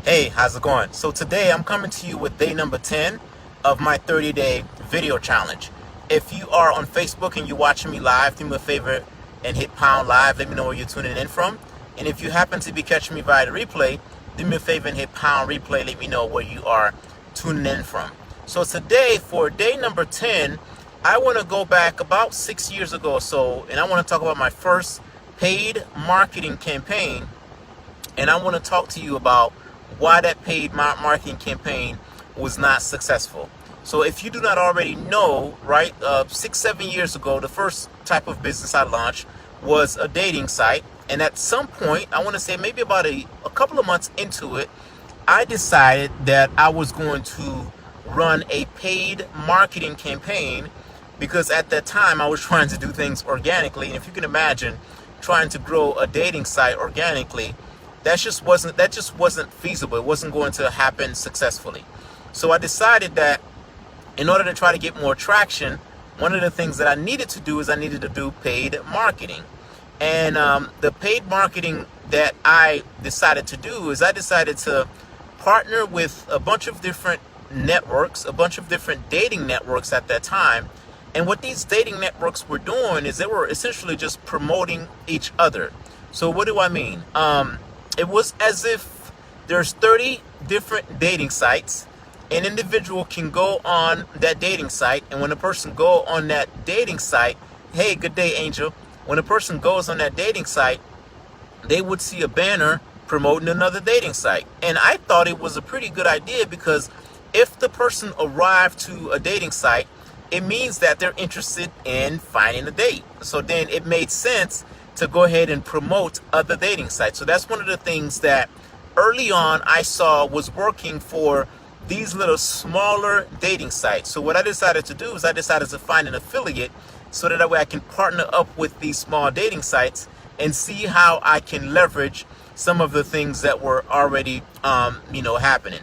Hey, how's it going? So today I'm coming to you with day number 10 of my 30-day video challenge. If you are on Facebook and you're watching me live, do me a favor and hit pound live. Let me know where you're tuning in from. And if you happen to be catching me via the replay, do me a favor and hit pound replay. Let me know where you are tuning in from. So today, for day number 10, I want to go back about 6 years ago or so, and I want to talk about my first paid marketing campaign. And I want to talk to you about why that paid marketing campaign was not successful. So if you do not already know, right, 6-7 years ago, the first type of business I launched was a dating site. And at some point, I want to say maybe about a couple of months into it, I decided that I was going to run a paid marketing campaign, because at that time I was trying to do things organically. And if you can imagine trying to grow a dating site organically, that just wasn't feasible. It wasn't going to happen successfully. So I decided that in order to try to get more traction, one of the things that I needed to do is I needed to do paid marketing. And the paid marketing that I decided to do is I decided to partner with a bunch of different networks, a bunch of different dating networks at that time. And what these dating networks were doing is they were essentially just promoting each other. So what do I mean? It was as if there's 30 different dating sites. An individual can go on that dating site, and when a person go on that dating site, hey, good day, Angel. When a person goes on that dating site, they would see a banner promoting another dating site. And I thought it was a pretty good idea, because if the person arrived to a dating site, it means that they're interested in finding a date. So then it made sense to go ahead and promote other dating sites. So that's one of the things that early on I saw was working for these little smaller dating sites. So what I decided to do is I decided to find an affiliate, so that way I can partner up with these small dating sites and see how I can leverage some of the things that were already happening.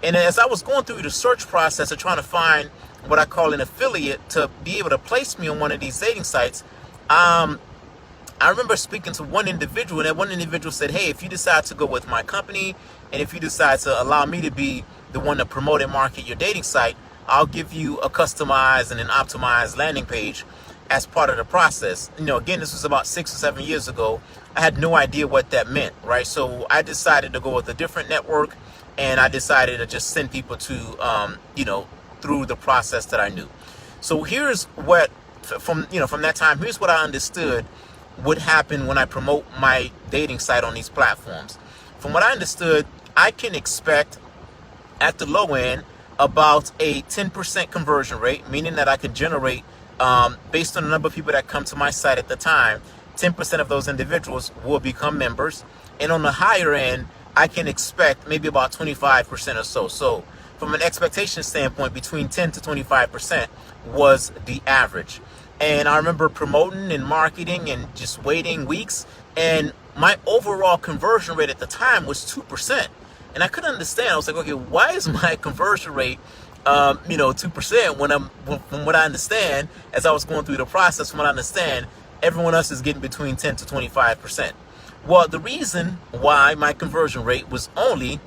And as I was going through the search process of trying to find what I call an affiliate to be able to place me on one of these dating sites, I remember speaking to one individual, and that one individual said, hey, if you decide to go with my company, and if you decide to allow me to be the one to promote and market your dating site, I'll give you a customized and an optimized landing page as part of the process. Again, this was about 6 or 7 years ago. I had no idea what that meant, right? So I decided to go with a different network, and I decided to just send people to, through the process that I knew. So here's what, from that time, here's what I understood would happen when I promote my dating site on these platforms. From what I understood, I can expect at the low end about a 10% conversion rate, meaning that I could generate, based on the number of people that come to my site at the time, 10% of those individuals will become members. And on the higher end, I can expect maybe about 25% or so. So from an expectation standpoint, between 10 to 25% was the average. And I remember promoting and marketing and just waiting weeks, and my overall conversion rate at the time was 2%. And I couldn't understand. I was like, okay, why is my conversion rate 2% when from what I understand, as I was going through the process, from what I understand, everyone else is getting between 10 to 25%. Well, the reason why my conversion rate was only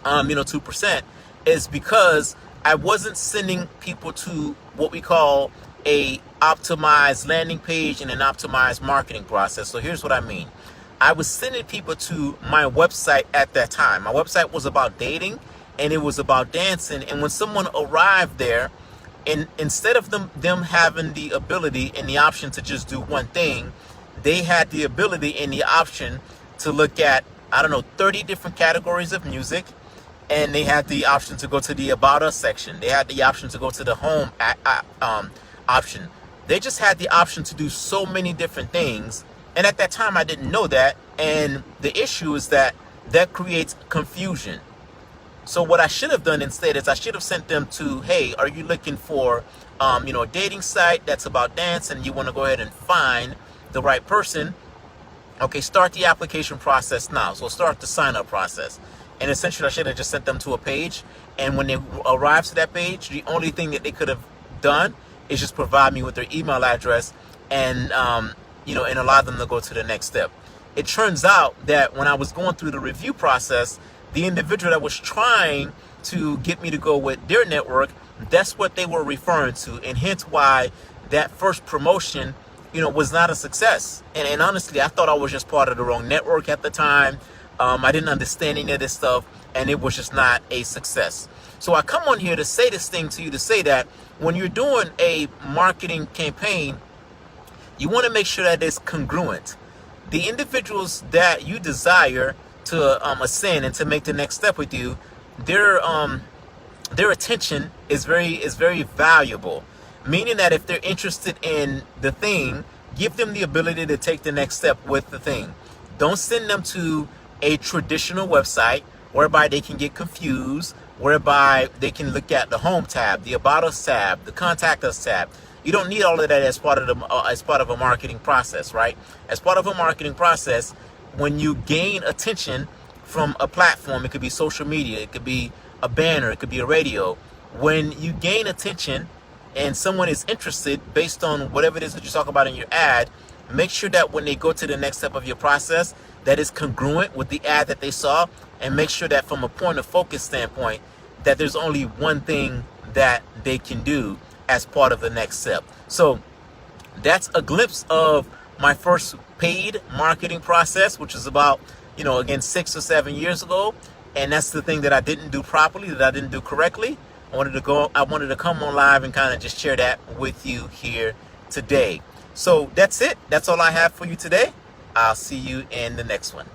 2% is because I wasn't sending people to what we call a optimized landing page and an optimized marketing process. So here's what I mean. I was sending people to my website at that time. My website was about dating, and it was about dancing. And when someone arrived there, and instead of them having the ability and the option to just do one thing, they had the ability and the option to look at, 30 different categories of music. And they had the option to go to the About Us section. They had the option to go to the Home option. They just had the option to do so many different things. And at that time, I didn't know that. And the issue is that creates confusion. So what I should have done instead is I should have sent them to, hey, are you looking for, a dating site that's about dance, and you want to go ahead and find the right person? Okay, start the application process now. So start the sign up process. And essentially, I should have just sent them to a page. And when they arrive to that page, the only thing that they could have done is just provide me with their email address and, and allow them to go to the next step. it turns out that when I was going through the review process, the individual that was trying to get me to go with their network, that's what they were referring to, and hence why that first promotion, was not a success. And honestly, I thought I was just part of the wrong network at the time. I didn't understand any of this stuff, and it was just not a success. So I come on here to say this thing to you, to say that when you're doing a marketing campaign, you want to make sure that it's congruent. The individuals that you desire to ascend and to make the next step with you, their attention is very valuable. Meaning that if they're interested in the thing, give them the ability to take the next step with the thing. Don't send them to a traditional website whereby they can get confused, whereby they can look at the home tab, the about us tab, the contact us tab. You don't need all of that as part of a marketing process, right? As part of a marketing process, when you gain attention from a platform, it could be social media, it could be a banner, it could be a radio. When you gain attention and someone is interested based on whatever it is that you talk about in your ad, make sure that when they go to the next step of your process, that is congruent with the ad that they saw, and make sure that from a point of focus standpoint, that there's only one thing that they can do as part of the next step. So that's a glimpse of my first paid marketing process, which is about, again, 6 or 7 years ago. And that's the thing that I didn't do properly, that I didn't do correctly. I wanted to come on live and kind of just share that with you here today. So that's it. That's all I have for you today. I'll see you in the next one.